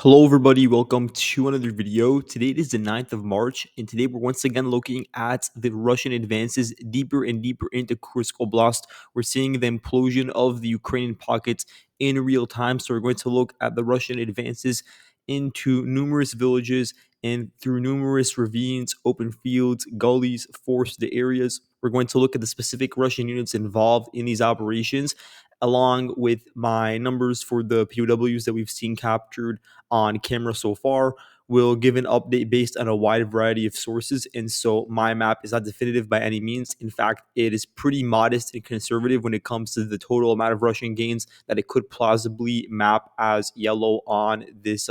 Hello everybody, welcome to another video. Today is the 9th of March, and today we're once again looking at the Russian advances deeper and deeper into Kursk Oblast. We're seeing the implosion of the Ukrainian pockets in real time, so we're going to look at the Russian advances into numerous villages and through numerous ravines, open fields, gullies, forested areas. We're going to look at the specific Russian units involved in these operations, along with my numbers for the POWs that we've seen captured on camera so far. Will give an update based on a wide variety of sources, and so my map is not definitive by any means. In fact, it is pretty modest and conservative when it comes to the total amount of Russian gains that it could plausibly map as yellow on this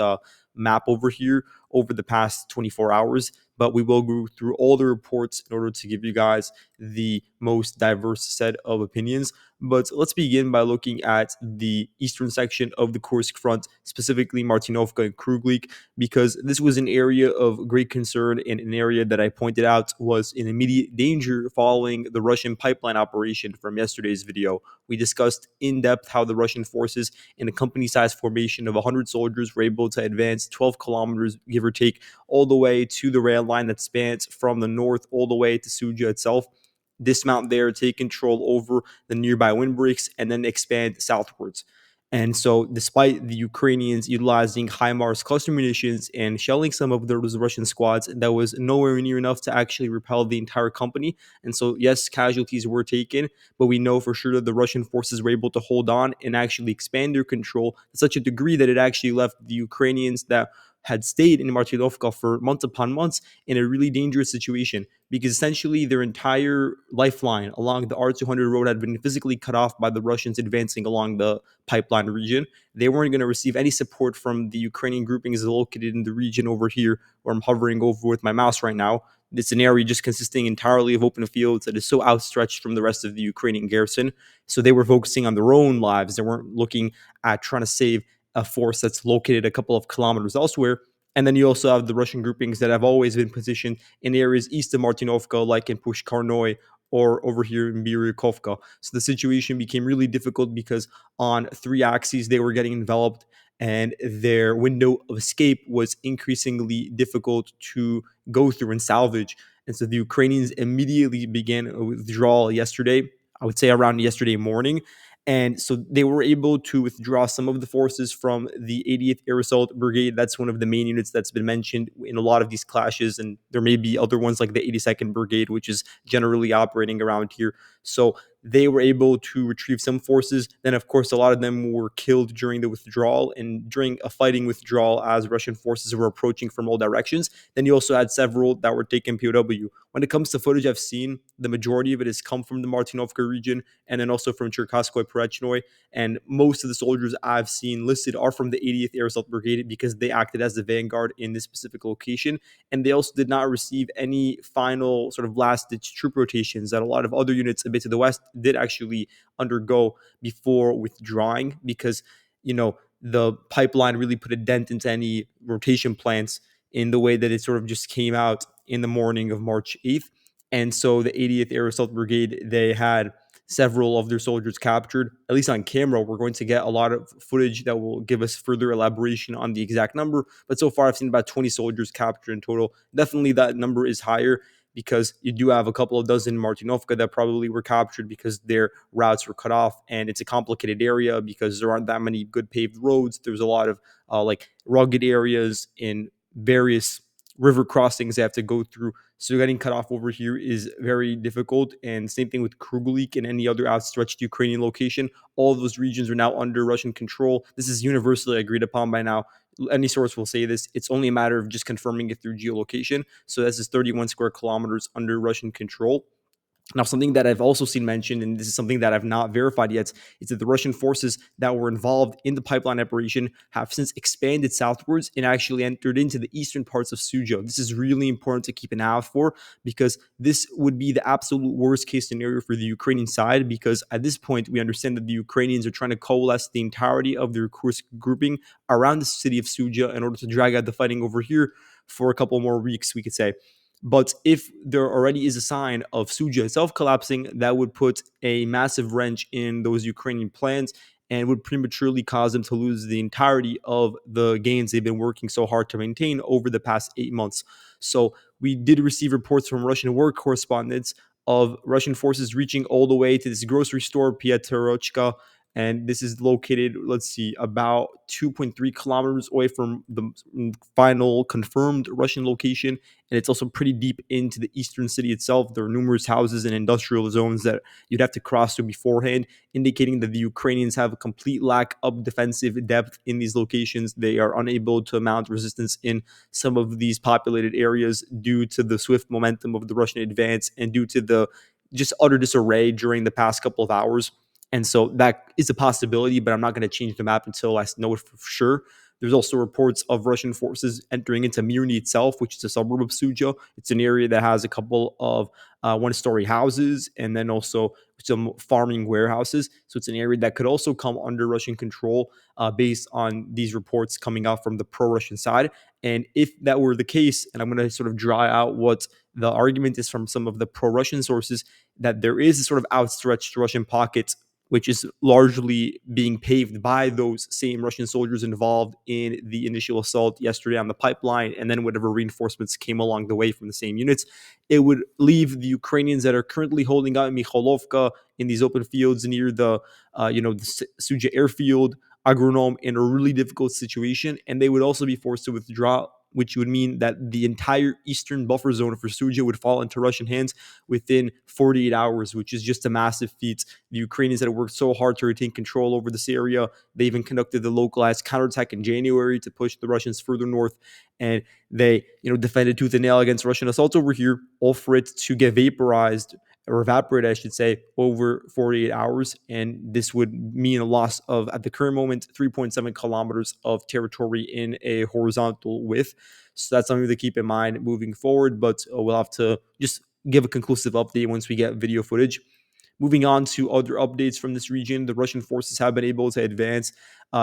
map over here over the past 24 hours. But we will go through all the reports in order to give you guys the most diverse set of opinions. But let's begin by looking at the eastern section of the Kursk front, specifically Martinovka and Kruglik, because this was an area of great concern and an area that I pointed out was in immediate danger following the Russian pipeline operation from yesterday's video. We discussed in depth how the Russian forces in a company-sized formation of 100 soldiers were able to advance 12 kilometers, give or take, all the way to the rail line that spans from the north all the way to Sudzha itself, dismount there, take control over the nearby windbreaks, and then expand southwards. And so, despite the Ukrainians utilizing HIMARS cluster munitions and shelling some of those Russian squads, that was nowhere near enough to actually repel the entire company. And so, yes, casualties were taken, but we know for sure that the Russian forces were able to hold on and actually expand their control to such a degree that it actually left the Ukrainians that had stayed in Martinovka for months upon months in a really dangerous situation, because essentially their entire lifeline along the R200 road had been physically cut off by the Russians advancing along the pipeline region. They weren't going to receive any support from the Ukrainian groupings located in the region over here where I'm hovering over with my mouse right now. It's an area just consisting entirely of open fields that is so outstretched from the rest of the Ukrainian garrison. So they were focusing on their own lives. They weren't looking at trying to save a force that's located a couple of kilometers elsewhere. And then you also have the Russian groupings that have always been positioned in areas east of Martinovka, like in Pushkarnoy or over here in Biryukovka. So the situation became really difficult because on three axes they were getting enveloped, and their window of escape was increasingly difficult to go through and salvage. And so the Ukrainians immediately began a withdrawal yesterday, I would say around yesterday morning. And so they were able to withdraw some of the forces from the 80th Air Assault Brigade. That's one of the main units that's been mentioned in a lot of these clashes. And there may be other ones like the 82nd Brigade, which is generally operating around here. So they were able to retrieve some forces. Then, of course, a lot of them were killed during the withdrawal and during a fighting withdrawal as Russian forces were approaching from all directions. Then you also had several that were taken POW. When it comes to footage I've seen, the majority of it has come from the Martinovka region and then also from Cherkasskoye Porechnoye. And most of the soldiers I've seen listed are from the 80th Air Assault Brigade because they acted as the vanguard in this specific location. And they also did not receive any final sort of last ditch troop rotations that a lot of other units a bit to the west did actually undergo before withdrawing, because, the pipeline really put a dent into any rotation plans in the way that it sort of just came out in the morning of March 8th. And so the 80th Air Assault Brigade, they had several of their soldiers captured, at least on camera. We're going to get a lot of footage that will give us further elaboration on the exact number. But so far, I've seen about 20 soldiers captured in total. Definitely that number is higher because you do have a couple of dozen in Martinovka that probably were captured because their routes were cut off. And it's a complicated area because there aren't that many good paved roads. There's a lot of like rugged areas in various river crossings they have to go through. So getting cut off over here is very difficult. And same thing with Kruglik and any other outstretched Ukrainian location. All of those regions are now under Russian control. This is universally agreed upon by now. Any source will say this. It's only a matter of just confirming it through geolocation. So this is 31 square kilometers under Russian control. Now, something that I've also seen mentioned, and this is something that I've not verified yet, is that the Russian forces that were involved in the pipeline operation have since expanded southwards and actually entered into the eastern parts of Sudzha. This is really important to keep an eye out for, because this would be the absolute worst case scenario for the Ukrainian side, because at this point, we understand that the Ukrainians are trying to coalesce the entirety of their Kursk grouping around the city of Sudzha in order to drag out the fighting over here for a couple more weeks, we could say. But if there already is a sign of Sudzha itself collapsing, that would put a massive wrench in those Ukrainian plans. and would prematurely cause them to lose the entirety of the gains they've been working so hard to maintain over the past 8 months. So we did receive reports from Russian war correspondents of Russian forces reaching all the way to this grocery store, Pietrochka, and this is located, let's see, about 2.3 kilometers away from the final confirmed Russian location. And it's also pretty deep into the eastern city itself. There are numerous houses and industrial zones that you'd have to cross to beforehand, indicating that the Ukrainians have a complete lack of defensive depth in these locations. They are unable to mount resistance in some of these populated areas due to the swift momentum of the Russian advance and due to the just utter disarray during the past couple of hours. And so that is a possibility, but I'm not going to change the map until I know it for sure. There's also reports of Russian forces entering into Mirny itself, which is a suburb of Sudzha. It's an area that has a couple of one-story houses and then also some farming warehouses. So it's an area that could also come under Russian control based on these reports coming out from the pro-Russian side. And if that were the case, and I'm going to sort of draw out what the argument is from some of the pro-Russian sources, that there is a sort of outstretched Russian pocket which is largely being paved by those same Russian soldiers involved in the initial assault yesterday on the pipeline, and then whatever reinforcements came along the way from the same units. It would leave the Ukrainians that are currently holding out in Mikholovka in these open fields near the Sudzha airfield, Agronome, in a really difficult situation, and they would also be forced to withdraw, which would mean that the entire eastern buffer zone for Sudzha would fall into Russian hands within 48 hours, which is just a massive feat. The Ukrainians had worked so hard to retain control over this area. They even conducted the localized counterattack in January to push the Russians further north, and they, defended tooth and nail against Russian assaults over here, all for it to get vaporized or evaporated, I should say, over 48 hours. And this would mean a loss of, at the current moment, 3.7 kilometers of territory in a horizontal width. So that's something to keep in mind moving forward, but we'll have to just give a conclusive update once we get video footage. Moving on to other updates from this region, the Russian forces have been able to advance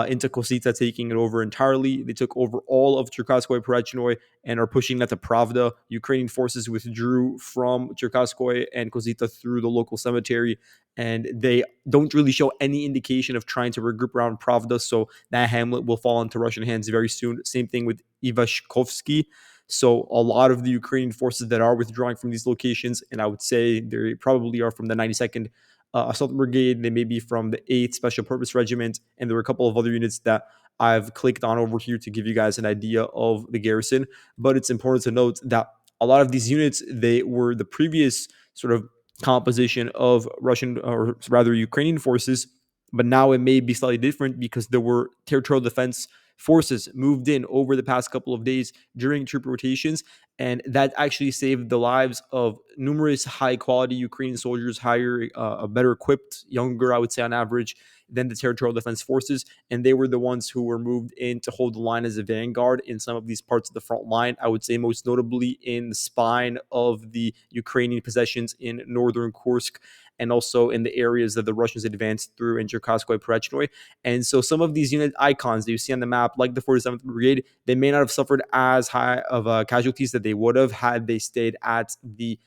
into Kosita, taking it over entirely. They took over all of Cherkasskoye Perechnoye and are pushing that to Pravda. Ukrainian forces withdrew from Cherkasskoye and Kosita through the local cemetery, and they don't really show any indication of trying to regroup around Pravda, so that hamlet will fall into Russian hands very soon. Same thing with Ivashkovsky. So a lot of the Ukrainian forces that are withdrawing from these locations, and I would say they probably are from the 92nd Assault Brigade, they may be from the 8th Special Purpose Regiment, and there are a couple of other units that I've clicked on over here to give you guys an idea of the garrison. But it's important to note that a lot of these units, they were the previous sort of composition of Russian, or rather Ukrainian forces, but now it may be slightly different because there were territorial defense forces moved in over the past couple of days during troop rotations, and that actually saved the lives of numerous high quality Ukrainian soldiers, higher, better equipped, younger, I would say on average, than the territorial defense forces. And they were the ones who were moved in to hold the line as a vanguard in some of these parts of the front line. I would say most notably in the spine of the Ukrainian possessions in northern Kursk, and also in the areas that the Russians advanced through in Cherkasskoye Perechnoye. And so some of these unit icons that you see on the map, like the 47th Brigade, they may not have suffered as high of casualties that they would have had they stayed at the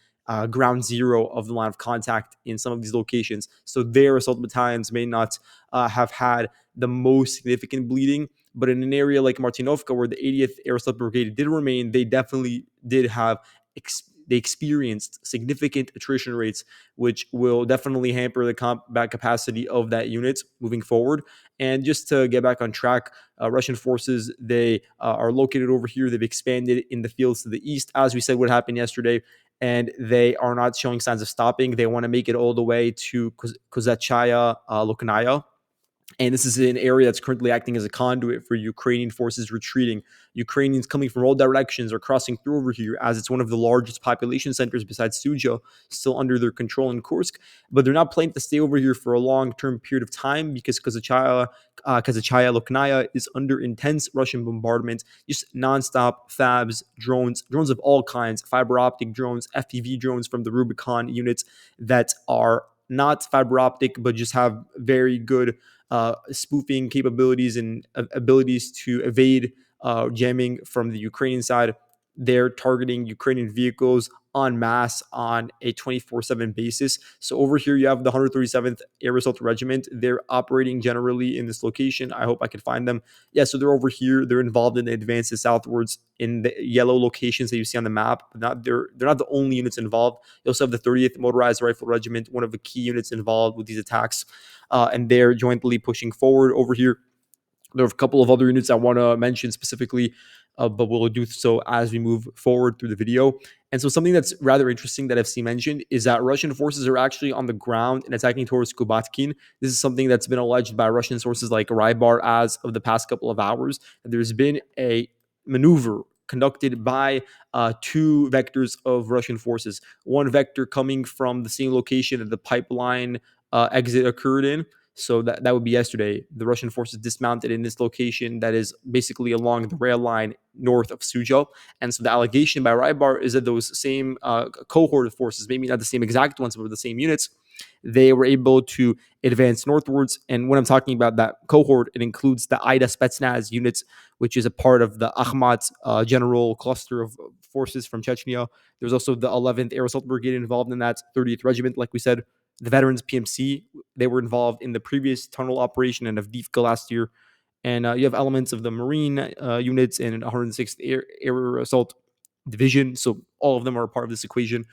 ground zero of the line of contact in some of these locations. So their assault battalions may not have had the most significant bleeding. But in an area like Martinovka, where the 80th Air Assault Brigade did remain, they definitely did have they experienced significant attrition rates, which will definitely hamper the combat capacity of that unit moving forward. And just to get back on track, Russian forces, they are located over here. They've expanded in the fields to the east, as we said would happen yesterday, and they are not showing signs of stopping. They want to make it all the way to Kozachaya Loknaya, and this is an area that's currently acting as a conduit for Ukrainian forces retreating. Ukrainians coming from all directions are crossing through over here, as it's one of the largest population centers besides Sudzha, still under their control in Kursk. But they're not planning to stay over here for a long-term period of time because Kozachaya Loknaya is under intense Russian bombardment, just nonstop FABs, drones of all kinds, fiber optic drones, FPV drones from the Rubicon units that are not fiber optic, but just have very good spoofing capabilities and abilities to evade jamming from the Ukrainian side. they're targeting Ukrainian vehicles en masse on a 24/7 basis. So over here, you have the 137th Air Assault Regiment. They're operating generally in this location. I hope I can find them. Yeah, so they're over here. They're involved in the advances southwards in the yellow locations that you see on the map. They're not the only units involved. You also have the 30th Motorized Rifle Regiment, one of the key units involved with these attacks, and they're jointly pushing forward over here. There are a couple of other units I want to mention specifically, but we'll do so as we move forward through the video. And so, something that's rather interesting that I've seen mentioned is that Russian forces are actually on the ground and attacking towards Kubatkin. This is something that's been alleged by Russian sources like Rybar as of the past couple of hours. There's been a maneuver conducted by two vectors of Russian forces. One vector coming from the same location that the pipeline exit occurred in, so that would be yesterday. The Russian forces dismounted in this location that is basically along the rail line north of Sudzha. And so the allegation by Rybar is that those same cohort of forces, maybe not the same exact ones, but the same units, they were able to advance northwards. And when I'm talking about that cohort, it includes the Ida Spetsnaz units, which is a part of the Akhmat general cluster of forces from Chechnya. There's also the 11th Air Assault Brigade involved in that, 30th Regiment, like we said. The veterans PMC, they were involved in the previous tunnel operation in Avdiivka last year. And you have elements of the Marine units and 106th Air Assault Division. So all of them are a part of this equation.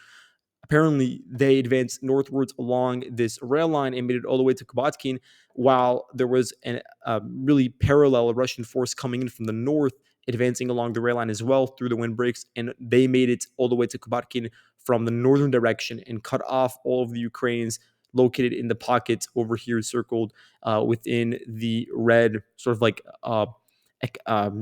Apparently, they advanced northwards along this rail line and made it all the way to Kubatkin, while there was a really parallel Russian force coming in from the north, advancing along the rail line as well through the windbreaks, and they made it all the way to Kubatkin from the northern direction and cut off all of the Ukrainians located in the pockets over here circled within the red sort of like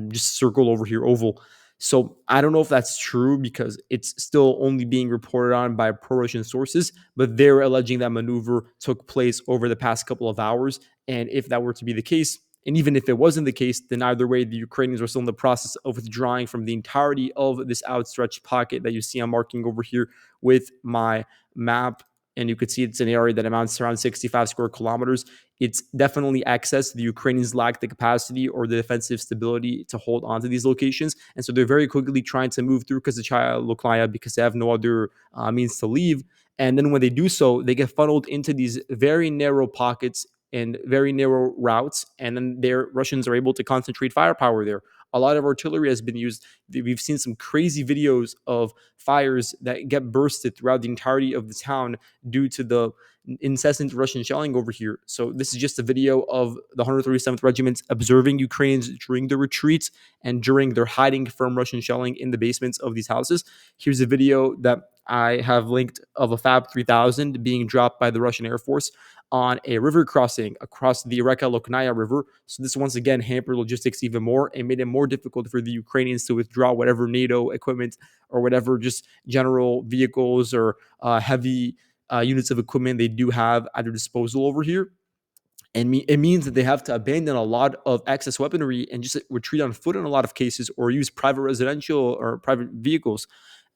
just circle over here oval. So I don't know if that's true because it's still only being reported on by pro-Russian sources, but they're alleging that maneuver took place over the past couple of hours. And if that were to be the case, and even if it wasn't the case, then either way, the Ukrainians are still in the process of withdrawing from the entirety of this outstretched pocket that you see I'm marking over here with my map. And you could see it's an area that amounts to around 65 square kilometers. It's definitely excess. The Ukrainians lack the capacity or the defensive stability to hold on to these locations. And so they're very quickly trying to move through Kazachaya, Luknaya, because they have no other means to leave. And then when they do so, they get funneled into these very narrow pockets and very narrow routes. And then their Russians are able to concentrate firepower there. A lot of artillery has been used. We've seen some crazy videos of fires that get bursted throughout the entirety of the town due to the incessant Russian shelling over here. So this is just a video of the 137th Regiment observing Ukrainians during the retreats and during their hiding from Russian shelling in the basements of these houses. Here's a video that I have linked of a Fab 3000 being dropped by the Russian Air Force on a river crossing across the Reka Loknaya River. So this once again hampered logistics even more and made it more difficult for the Ukrainians to withdraw whatever NATO equipment or whatever just general vehicles or heavy units of equipment they do have at their disposal over here. And it means that they have to abandon a lot of excess weaponry and just retreat on foot in a lot of cases or use private residential or private vehicles.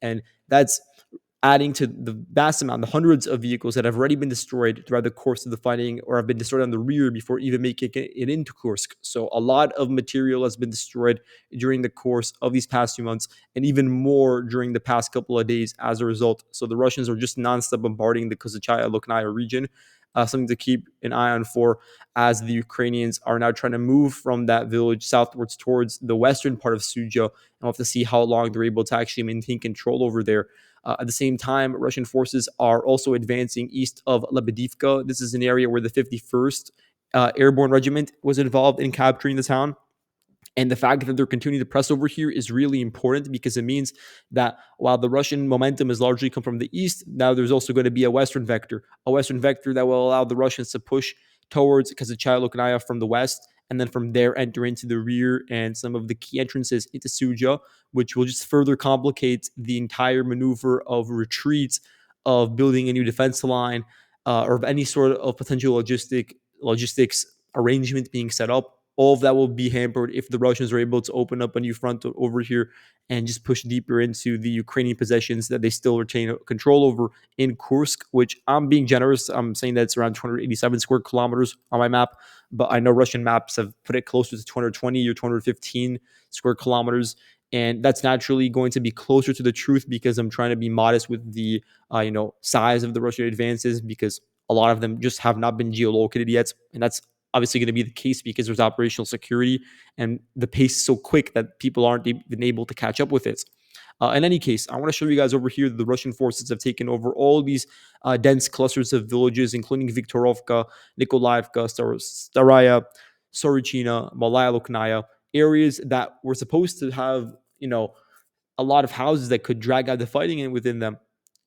And that's adding to the vast amount, the hundreds of vehicles that have already been destroyed throughout the course of the fighting or have been destroyed on the rear before even making it into Kursk. So a lot of material has been destroyed during the course of these past few months and even more during the past couple of days as a result. So the Russians are just nonstop bombarding the Kozachaya Loknaya region. Something to keep an eye on for as the Ukrainians are now trying to move from that village southwards towards the western part of Sudzha. And we'll have to see how long they're able to actually maintain control over there. At the same time, Russian forces are also advancing east of Lebedivka. This is an area where the 51st Airborne Regiment was involved in capturing the town. And the fact that they're continuing to press over here is really important because it means that while the Russian momentum has largely come from the east, now there's also going to be a western vector that will allow the Russians to push towards Kazachaya Loknaya from the west, and then from there enter into the rear and some of the key entrances into Sudzha, which will just further complicate the entire maneuver of retreat, of building a new defense line, or of any sort of potential logistics arrangement being set up. all of that will be hampered if the Russians are able to open up a new front over here and just push deeper into the Ukrainian possessions that they still retain control over in Kursk, which I'm being generous. I'm saying that it's around 287 square kilometers on my map, but I know Russian maps have put it closer to 220 or 215 square kilometers. And that's naturally going to be closer to the truth because I'm trying to be modest with the size of the Russian advances, because a lot of them just have not been geolocated yet, and that's obviously going to be the case because there's operational security and the pace is so quick that people aren't even able to catch up with it. In any case, I want to show you guys over here that the Russian forces have taken over all these dense clusters of villages, including Viktorovka, Nikolaevka, Staraya, Sorichina, Malaya Luknaya, areas that were supposed to have, a lot of houses that could drag out the fighting in within them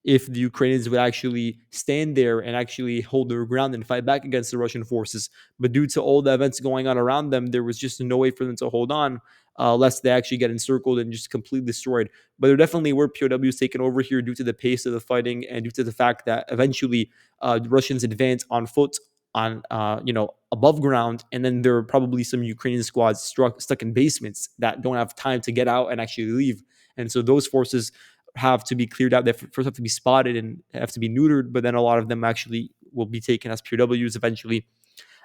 if the Ukrainians would actually stand there and actually hold their ground and fight back against the Russian forces. But due to all the events going on around them, there was just no way for them to hold on, lest they actually get encircled and just completely destroyed. But there definitely were POWs taken over here due to the pace of the fighting and due to the fact that eventually the Russians advanced on foot on above ground, and then there are probably some Ukrainian squads stuck in basements that don't have time to get out and actually leave. And so those forces have to be cleared out. They first have to be spotted and have to be neutered, but then a lot of them actually will be taken as POWs eventually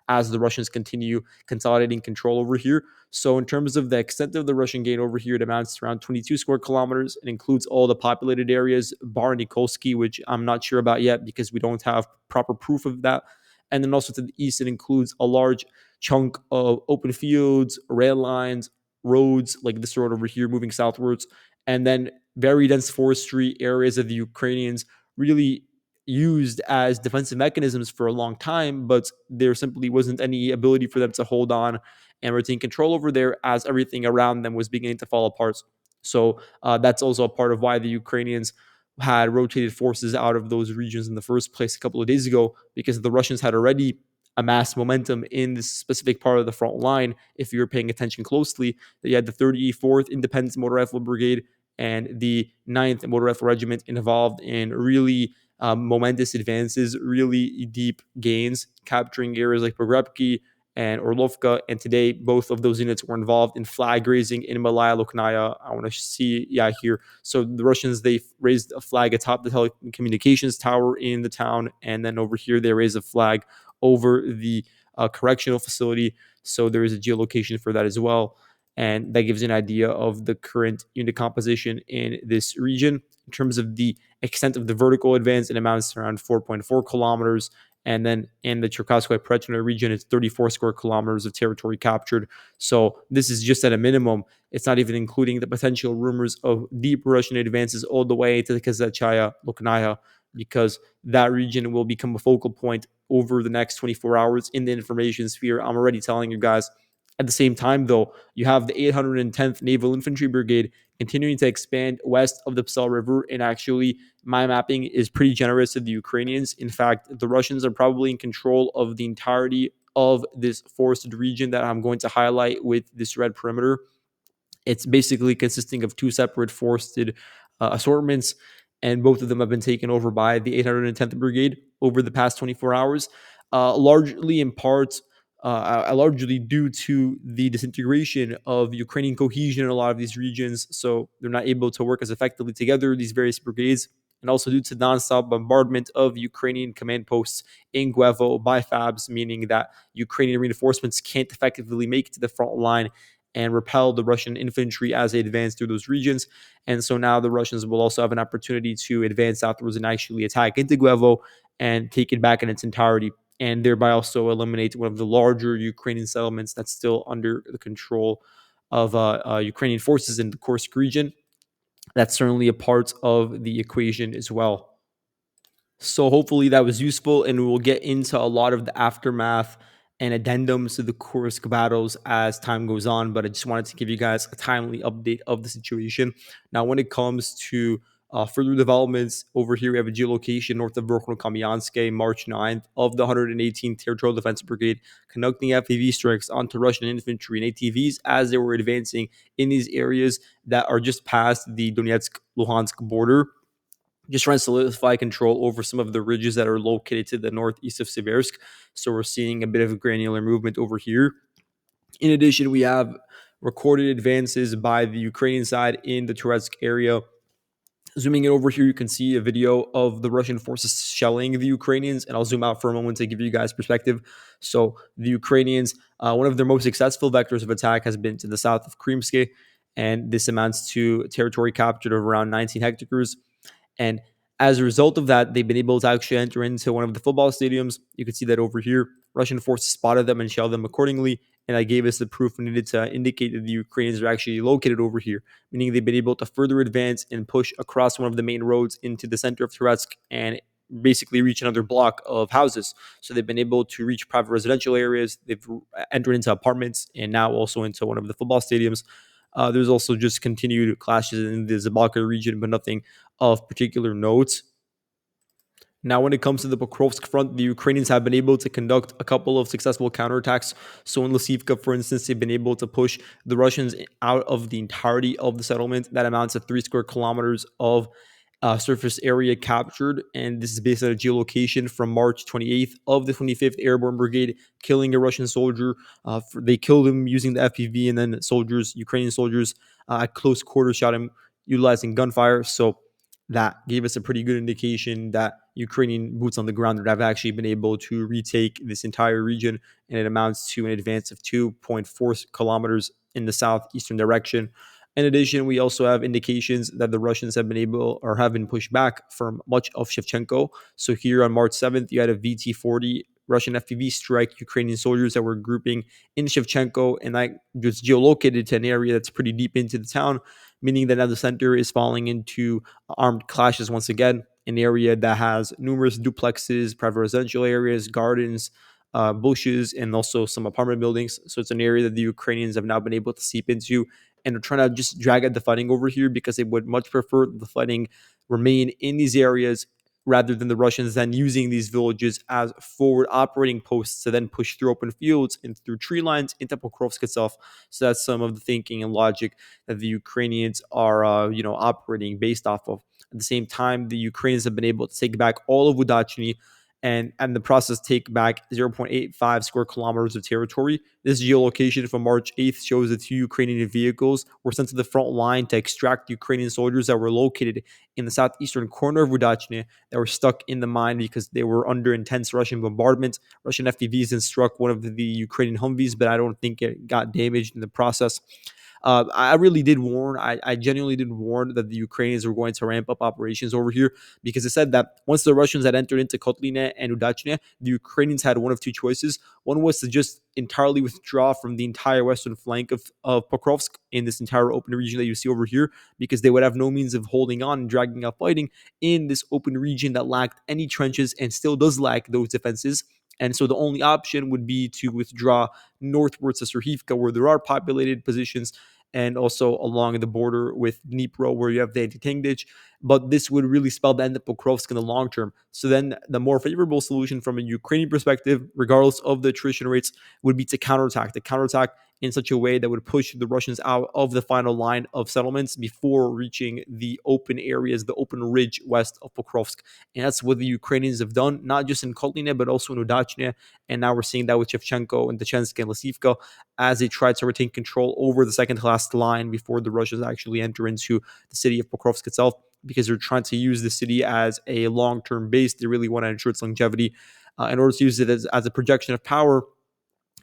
as the Russians continue consolidating control over here. So in terms of the extent of the Russian gain over here, it amounts to around 22 square kilometers. It includes all the populated areas, bar Nikolsky, which I'm not sure about yet because we don't have proper proof of that. And then also to the east, it includes a large chunk of open fields, rail lines, roads like this road over here moving southwards, and then very dense forestry areas of the Ukrainians really used as defensive mechanisms for a long time, but there simply wasn't any ability for them to hold on and retain control over there as everything around them was beginning to fall apart. So that's also a part of why the Ukrainians had rotated forces out of those regions in the first place a couple of days ago, because the Russians had already amassed momentum in this specific part of the front line. If you were paying attention closely, that you had the 34th Independence Motor Rifle Brigade and the 9th Motor Rifle Regiment involved in really momentous advances, really deep gains, capturing areas like Pogrebki and Orlovka. And today, both of those units were involved in flag raising in Malaya Luknaya. I want to see, here. So the Russians, they raised a flag atop the telecommunications tower in the town. And then over here, they raised a flag over the correctional facility. So there is a geolocation for that as well. And that gives you an idea of the current unit composition in this region. In terms of the extent of the vertical advance, it amounts to around 4.4 kilometers. And then in the Cherkasskoye Prechno region, it's 34 square kilometers of territory captured. So this is just at a minimum. It's not even including the potential rumors of deep Russian advances all the way to the Kazachaya, Luknaya, because that region will become a focal point over the next 24 hours in the information sphere. I'm already telling you guys. At the same time, though, you have the 810th Naval Infantry Brigade continuing to expand west of the Psel River. And actually, my mapping is pretty generous to the Ukrainians. In fact, the Russians are probably in control of the entirety of this forested region that I'm going to highlight with this red perimeter. It's basically consisting of two separate forested assortments, and both of them have been taken over by the 810th Brigade over the past 24 hours, largely in part, largely due to the disintegration of Ukrainian cohesion in a lot of these regions. So they're not able to work as effectively together, these various brigades, and also due to nonstop bombardment of Ukrainian command posts in Guevo by FABs, meaning that Ukrainian reinforcements can't effectively make it to the front line and repel the Russian infantry as they advance through those regions. And so now the Russians will also have an opportunity to advance southwards and actually attack into Guevo and take it back in its entirety, and thereby also eliminate one of the larger Ukrainian settlements that's still under the control of Ukrainian forces in the Kursk region. That's certainly a part of the equation as well. So hopefully that was useful, and we'll get into a lot of the aftermath and addendums to the Kursk battles as time goes on. But I just wanted to give you guys a timely update of the situation. Now, when it comes to further developments, over here we have a geolocation north of Verkhnokamianske, March 9th, of the 118th Territorial Defense Brigade conducting FPV strikes onto Russian infantry and ATVs as they were advancing in these areas that are just past the Donetsk-Luhansk border, just trying to solidify control over some of the ridges that are located to the northeast of Siversk. So we're seeing a bit of granular movement over here. In addition, we have recorded advances by the Ukrainian side in the Turets area. Zooming in over here, you can see a video of the Russian forces shelling the Ukrainians, and I'll zoom out for a moment to give you guys perspective. So the Ukrainians, one of their most successful vectors of attack has been to the south of Krimsk, and this amounts to territory captured of around 19 hectares. And as a result of that, they've been able to actually enter into one of the football stadiums. You can see that over here. Russian forces spotted them and shelled them accordingly. And that gave us the proof we needed to indicate that the Ukrainians are actually located over here, meaning they've been able to further advance and push across one of the main roads into the center of Turetsk and basically reach another block of houses. So they've been able to reach private residential areas. They've entered into apartments and now also into one of the football stadiums. There's also just continued clashes in the Zabalka region, but nothing of particular note. Now, when it comes to the Pokrovsk front, the Ukrainians have been able to conduct a couple of successful counterattacks. So in Lysivka, for instance, they've been able to push the Russians out of the entirety of the settlement. That amounts to 3 square kilometers of surface area captured. And this is based on a geolocation from March 28th of the 25th Airborne Brigade, killing a Russian soldier. They killed him using the FPV, and then Ukrainian soldiers at close quarters shot him utilizing gunfire. So that gave us a pretty good indication that Ukrainian boots on the ground have actually been able to retake this entire region, and it amounts to an advance of 2.4 kilometers in the southeastern direction. In addition, we also have indications that the Russians have been able or have been pushed back from much of Shevchenko. So here on March 7th, you had a VT-40 Russian FPV strike Ukrainian soldiers that were grouping in Shevchenko, and that was geolocated to an area that's pretty deep into the town, meaning that now the center is falling into armed clashes once again. An area that has numerous duplexes, private residential areas, gardens, bushes, and also some apartment buildings. So it's an area that the Ukrainians have now been able to seep into, and they're trying to just drag out the fighting over here because they would much prefer the fighting remain in these areas rather than the Russians then using these villages as forward operating posts to then push through open fields and through tree lines into Pokrovsk itself. So that's some of the thinking and logic that the Ukrainians are, operating based off of. At the same time, the Ukrainians have been able to take back all of Udachny and in the process take back 0.85 square kilometers of territory. This geolocation from March 8th shows that 2 Ukrainian vehicles were sent to the front line to extract Ukrainian soldiers that were located in the southeastern corner of Udachny that were stuck in the mine because they were under intense Russian bombardment. Russian FPVs then struck one of the Ukrainian Humvees, but I don't think it got damaged in the process. I really did warn, I genuinely did warn that the Ukrainians were going to ramp up operations over here because it said that once the Russians had entered into Kotline and Udachne, the Ukrainians had one of two choices. One was to just entirely withdraw from the entire western flank of Pokrovsk in this entire open region that you see over here, because they would have no means of holding on and dragging out fighting in this open region that lacked any trenches and still does lack those defenses. And so the only option would be to withdraw northwards to Serhivka, where there are populated positions, and also along the border with Dnipro, where you have the anti-tank ditch. But this would really spell the end of Pokrovsk in the long term. So then the more favorable solution from a Ukrainian perspective, regardless of the attrition rates, would be to counterattack. To counterattack in such a way that would push the Russians out of the final line of settlements before reaching the open areas, the open ridge west of Pokrovsk. And that's what the Ukrainians have done, not just in Kotline, but also in Udachne. And now we're seeing that with Shevchenko and Dechensk and Lysivka as they try to retain control over the second class line before the Russians actually enter into the city of Pokrovsk itself, because they're trying to use the city as a long-term base. They really want to ensure its longevity in order to use it as a projection of power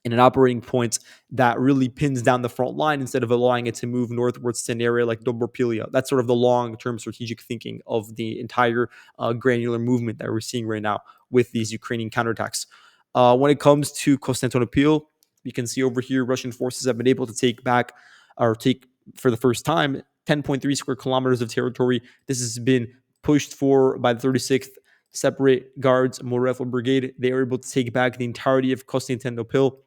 and an operating point that really pins down the front line instead of allowing it to move northwards to an area like Dobropilia. That's sort of the long-term strategic thinking of the entire granular movement that we're seeing right now with these Ukrainian counterattacks. When it comes to Konstantinopil, you can see over here Russian forces have been able to take back or take for the first time 10.3 square kilometers of territory. This has been pushed for by the 36th Separate Guards Rifle Brigade. They were able to take back the entirety of Konstantinopil,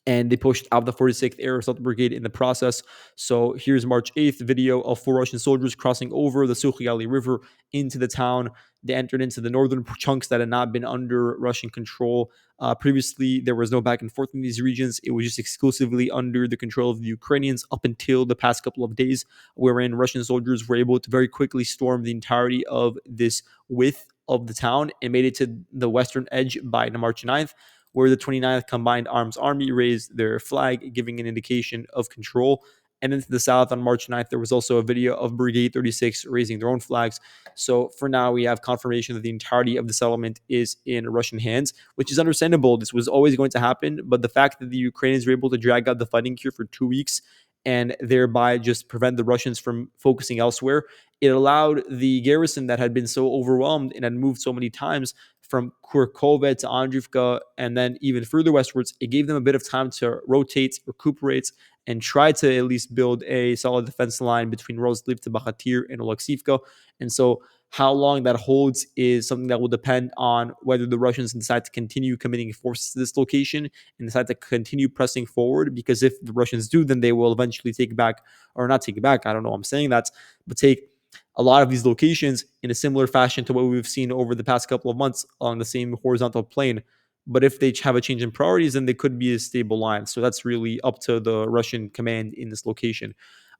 and they pushed out the 46th Air Assault Brigade in the process. So here's March 8th video of 4 Russian soldiers crossing over the Sukhyali River into the town. They entered into the northern chunks that had not been under Russian control. Previously, there was no back and forth in these regions. It was just exclusively under the control of the Ukrainians up until the past couple of days, wherein Russian soldiers were able to very quickly storm the entirety of this width of the town and made it to the western edge by March 9th, where the 29th Combined Arms Army raised their flag, giving an indication of control. And then to the south on March 9th, there was also a video of Brigade 36 raising their own flags. So for now, we have confirmation that the entirety of the settlement is in Russian hands, which is understandable. This was always going to happen. But the fact that the Ukrainians were able to drag out the fighting here for 2 weeks and thereby just prevent the Russians from focusing elsewhere, it allowed the garrison that had been so overwhelmed and had moved so many times from Kurkove to Andrivka and then even further westwards, it gave them a bit of time to rotate, recuperate, and try to at least build a solid defense line between Rozliv to Bakhatir and Oleksivka. And so how long that holds is something that will depend on whether the Russians decide to continue committing forces to this location and decide to continue pressing forward. Because if the Russians do, then they will eventually take back, or not take back, I don't know, I'm saying that, but take a lot of these locations in a similar fashion to what we've seen over the past couple of months along the same horizontal plane. But if they have a change in priorities, then they could be a stable line. So that's really up to the Russian command in this location.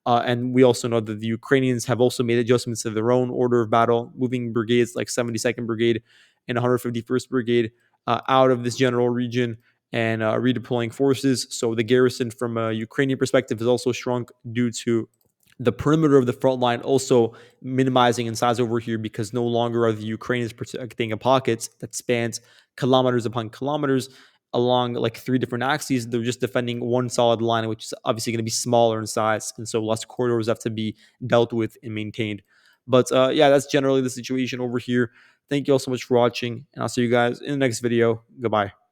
And we also know that the Ukrainians have also made adjustments to their own order of battle, moving brigades like 72nd Brigade and 151st Brigade out of this general region and redeploying forces. So the garrison from a Ukrainian perspective has also shrunk due to the perimeter of the front line also minimizing in size over here, because no longer are the Ukrainians protecting a pocket that spans kilometers upon kilometers along like three different axes. They're just defending one solid line, which is obviously going to be smaller in size, and so less corridors have to be dealt with and maintained. But yeah, that's generally the situation over here. Thank you all so much for watching, and I'll see you guys in the next video. Goodbye.